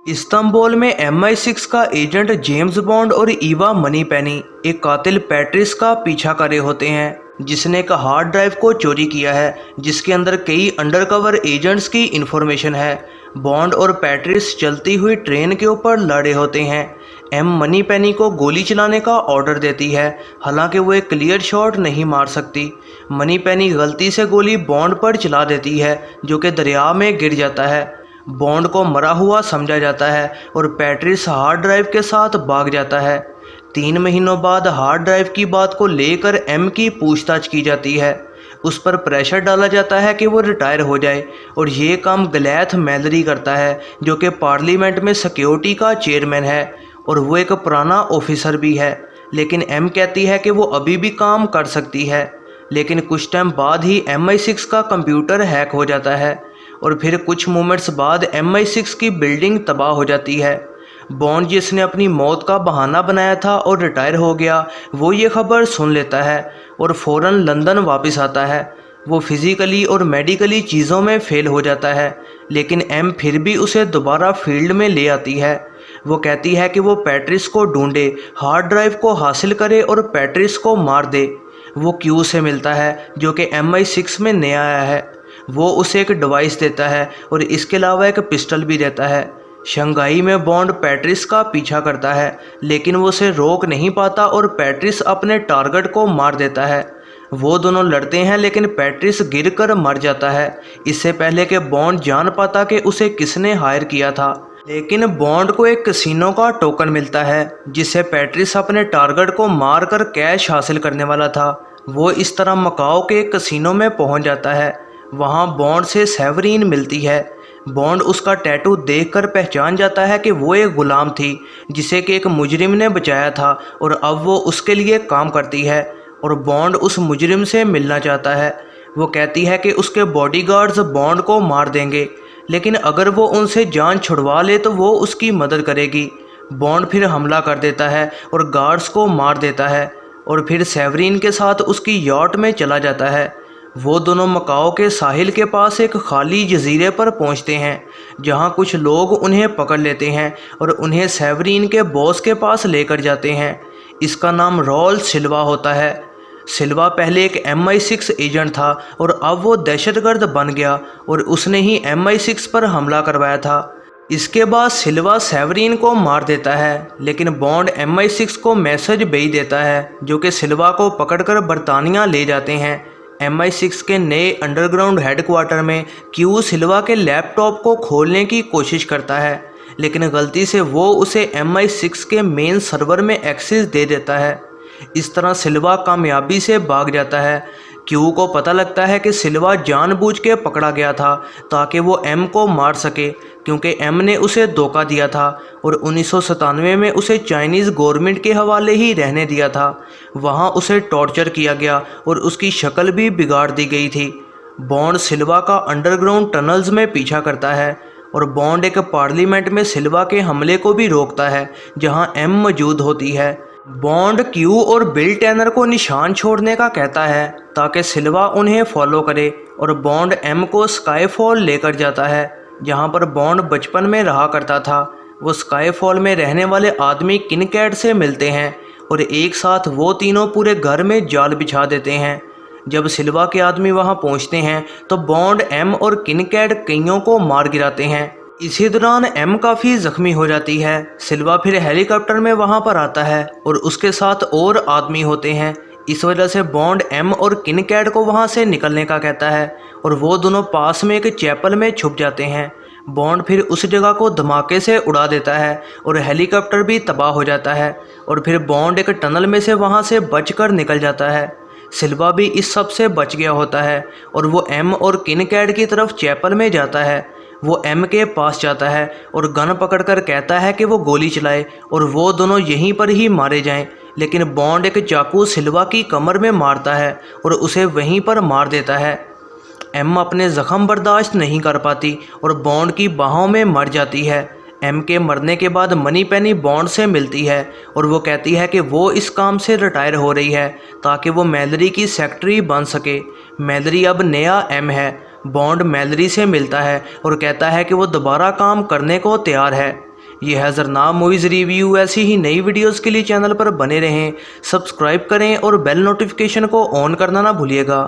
Istanbul में MI6 का agent James bond और ईवा मनीपेनी एक कातिल पैट्रिस का पीछा कर रहे होते हैं जिसने एक हार्ड ड्राइव को चोरी किया है जिसके अंदर कई अंडरकवर एजेंट्स की इन्फॉर्मेशन है। बॉन्ड और पैट्रिस चलती हुई ट्रेन के ऊपर लड़े होते हैं। एम मनीपेनी को गोली चलाने का ऑर्डर देती है, हालांकि वो एक क्लियर शॉट नहीं मार सकती। मनीपेनी गलती से गोली बॉन्ड पर चला देती है जो कि दरिया में गिर जाता है। बॉन्ड को मरा हुआ समझा जाता है और पैट्रिस हार्ड ड्राइव के साथ भाग जाता है। 3 महीनों बाद हार्ड ड्राइव की बात को लेकर एम की पूछताछ की जाती है। उस पर प्रेशर डाला जाता है कि वो रिटायर हो जाए और ये काम ग्लैथ मैलरी करता है जो कि पार्लियामेंट में सिक्योरिटी का चेयरमैन है और वो एक पुराना ऑफिसर भी है। लेकिन एम कहती है कि वो अभी भी काम कर सकती है। लेकिन कुछ टाइम बाद ही MI6 का कंप्यूटर हैक हो जाता है और फिर कुछ मोमेंट्स बाद MI6 की बिल्डिंग तबाह हो जाती है। बॉन्ड जिसने अपनी मौत का बहाना बनाया था और रिटायर हो गया, वो ये खबर सुन लेता है और फ़ौरन लंदन वापस आता है। वो फिज़िकली और मेडिकली चीज़ों में फेल हो जाता है, लेकिन एम फिर भी उसे दोबारा फील्ड में ले आती है। वो कहती है कि वो पैट्रिस को ढूंढे, हार्ड ड्राइव को हासिल करे और पैट्रिस को मार दे। वो क्यू से मिलता है जो कि MI6 में नया आया है। वो उसे एक डिवाइस देता है और इसके अलावा एक पिस्टल भी देता है। शंघाई में बॉन्ड पैट्रिस का पीछा करता है, लेकिन वो उसे रोक नहीं पाता और पैट्रिस अपने टारगेट को मार देता है। वो दोनों लड़ते हैं लेकिन पैट्रिस गिरकर मर जाता है, इससे पहले कि बॉन्ड जान पाता कि उसे किसने हायर किया था। लेकिन बॉन्ड को एक कैसीनो का टोकन मिलता है जिससे पैट्रिस अपने टारगेट को मार कर कैश हासिल करने वाला था। वो इस तरह मकाओ के कैसीनो में पहुंच जाता है। वहां बॉन्ड से सेवरीन मिलती है। बॉन्ड उसका टैटू देखकर पहचान जाता है कि वो एक गुलाम थी जिसे कि एक मुजरिम ने बचाया था और अब वो उसके लिए काम करती है और बॉन्ड उस मुजरिम से मिलना चाहता है। वो कहती है कि उसके बॉडीगार्ड्स बॉन्ड को मार देंगे, लेकिन अगर वो उनसे जान छुड़वा ले तो वो उसकी मदद करेगी। बॉन्ड फिर हमला कर देता है और गार्ड्स को मार देता है और फिर सेवरीन के साथ उसकी यॉट में चला जाता है। वो दोनों मकाओ के साहिल के पास एक खाली जजीरे पर पहुंचते हैं जहां कुछ लोग उन्हें पकड़ लेते हैं और उन्हें सेवरीन के बॉस के पास लेकर जाते हैं। इसका नाम रॉल सिल्वा होता है। सिल्वा पहले एक MI6 एजेंट था और अब वो दहशतगर्द बन गया और उसने ही MI6 पर हमला करवाया था। इसके बाद सिल्वा सेवरीन को मार देता है, लेकिन बॉन्ड MI6 को मैसेज भेज देता है जो कि सिल्वा को पकड़कर बरतानिया ले जाते हैं। MI6 के नए अंडरग्राउंड हेडक्वार्टर में क्यू सिल्वा के लैपटॉप को खोलने की कोशिश करता है, लेकिन गलती से वो उसे MI6 के मेन सर्वर में एक्सेस दे देता है। इस तरह सिल्वा कामयाबी से भाग जाता है। क्यू को पता लगता है कि सिल्वा जानबूझ के पकड़ा गया था ताकि वो एम को मार सके, क्योंकि एम ने उसे धोखा दिया था और 1997 में उसे चाइनीज़ गवर्नमेंट के हवाले ही रहने दिया था। वहाँ उसे टॉर्चर किया गया और उसकी शक्ल भी बिगाड़ दी गई थी। बॉन्ड सिल्वा का अंडरग्राउंड टनल्स में पीछा करता है और बॉन्ड एक पार्लियामेंट में सिल्वा के हमले को भी रोकता है जहाँ एम मौजूद होती है। बॉन्ड क्यू और बिल टैनर को निशान छोड़ने का कहता है ताकि सिल्वा उन्हें फॉलो करे और बॉन्ड एम को स्काईफॉल लेकर जाता है जहां पर बॉन्ड बचपन में रहा करता था। वो स्काईफॉल में रहने वाले आदमी किनकैट से मिलते हैं और एक साथ वो तीनों पूरे घर में जाल बिछा देते हैं। जब सिल्वा के आदमी वहां पहुंचते हैं तो बॉन्ड एम और किनकैट कईयों को मार गिराते हैं। इसी दौरान एम काफ़ी ज़ख्मी हो जाती है। सिल्वा फिर हेलीकॉप्टर में वहां पर आता है और उसके साथ और आदमी होते हैं। इस वजह से बॉन्ड एम और किनकैट को वहां से निकलने का कहता है और वो दोनों पास में एक चैपल में छुप जाते हैं। बॉन्ड फिर उस जगह को धमाके से उड़ा देता है और हेलीकॉप्टर भी तबाह हो जाता है और फिर बॉन्ड एक टनल में से वहां से बचकर निकल जाता है। सिल्वा भी इस सब से बच गया होता है और वो एम और किनकैट की तरफ चैपल में जाता है। वो एम के पास जाता है और गन पकड़कर कहता है कि वो गोली चलाए और वो दोनों यहीं पर ही मारे जाएं, लेकिन बॉन्ड एक चाकू सिल्वा की कमर में मारता है और उसे वहीं पर मार देता है। एम अपने ज़ख्म बर्दाश्त नहीं कर पाती और बॉन्ड की बाहों में मर जाती है। एम के मरने के बाद मनीपेनी बॉन्ड से मिलती है और वो कहती है कि वो इस काम से रिटायर हो रही है ताकि वो मैलरी की सेक्रेटरी बन सके। मैलरी अब नया एम है। बॉन्ड मैलरी से मिलता है और कहता है कि वो दोबारा काम करने को तैयार है। ये है ज़रनाम मूवीज़ रिव्यू। ऐसी ही नई वीडियोस के लिए चैनल पर बने रहें, सब्सक्राइब करें और बेल नोटिफिकेशन को ऑन करना ना भूलिएगा।